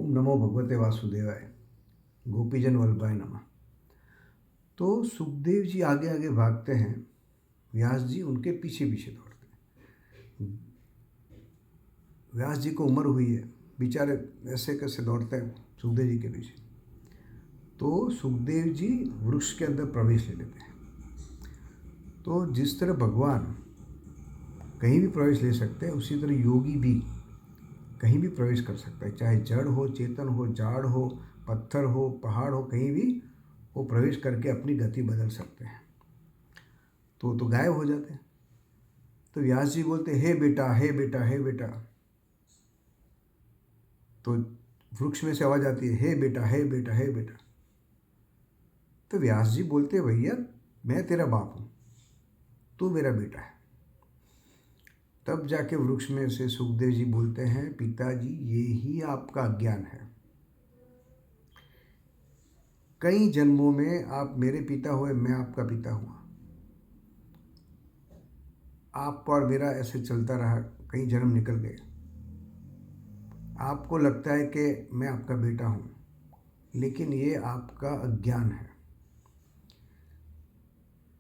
ओम नमो भगवते वासुदेवाय, गोपीजन वल्लभाय नमः। तो सुखदेव जी आगे आगे भागते हैं, व्यास जी उनके पीछे पीछे दौड़ते हैं। व्यास जी को उम्र हुई है, बेचारे ऐसे कैसे दौड़ते हैं सुखदेव जी के पीछे। तो सुखदेव जी वृक्ष के अंदर प्रवेश ले लेते हैं। तो जिस तरह भगवान कहीं भी प्रवेश ले सकते हैं, उसी तरह योगी भी कहीं भी प्रवेश कर सकता है, चाहे जड़ हो, चेतन हो, जाड़ हो, पत्थर हो, पहाड़ हो, कहीं भी वो प्रवेश करके अपनी गति बदल सकते हैं। तो गायब हो जाते हैं। तो व्यास जी बोलते, हे बेटा, हे बेटा, हे बेटा। तो वृक्ष में से आवाज आती है, हे बेटा, हे बेटा, हे बेटा। तो व्यास जी बोलते, भैया मैं तेरा बाप हूँ, तू मेरा बेटा है। तब जाके वृक्ष में से सुखदेव जी बोलते हैं, पिताजी ये ही आपका अज्ञान है। कई जन्मों में आप मेरे पिता हुए, मैं आपका पिता हुआ। आपका और मेरा ऐसे चलता रहा, कई जन्म निकल गए। आपको लगता है कि मैं आपका बेटा हूँ, लेकिन ये आपका अज्ञान है।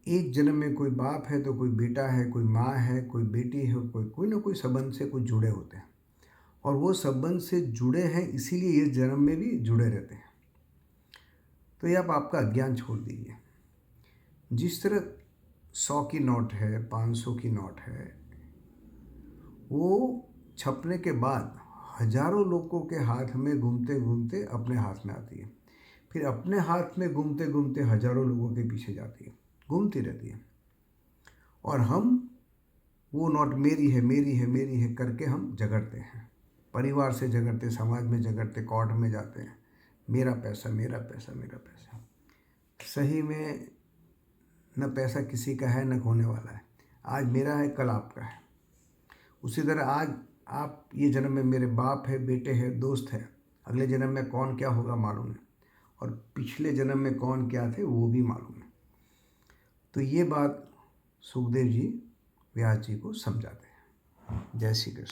एक जन्म में कोई बाप है तो कोई बेटा है, कोई माँ है, कोई बेटी है, कोई ना कोई संबंध से कुछ जुड़े होते हैं, और वो संबंध से जुड़े हैं, इसीलिए ये जन्म में भी जुड़े रहते हैं। तो ये आप आपका अज्ञान छोड़ दीजिए। जिस तरह 100 की नोट है, 500 की नोट है, वो छपने के बाद हजारों लोगों के हाथ में घूमते घूमते अपने हाथ में आती है, फिर अपने हाथ में घूमते घूमते हजारों लोगों के पीछे जाती है, घूमती रहती है। और हम वो नोट मेरी है, मेरी है, मेरी है करके हम झगड़ते हैं, परिवार से झगड़ते, समाज में झगड़ते, कोर्ट में जाते हैं, मेरा पैसा, मेरा पैसा, मेरा पैसा। सही में न पैसा किसी का है, न खोने वाला है। आज मेरा है, कल आपका है। उसी तरह आज आप ये जन्म में मेरे बाप है, बेटे हैं, दोस्त हैं, अगले जन्म में कौन क्या होगा मालूम है, और पिछले जन्म में कौन क्या थे वो भी मालूम है। तो ये बात सुखदेव जी व्यास जी को समझाते हैं। जय श्री कृष्ण।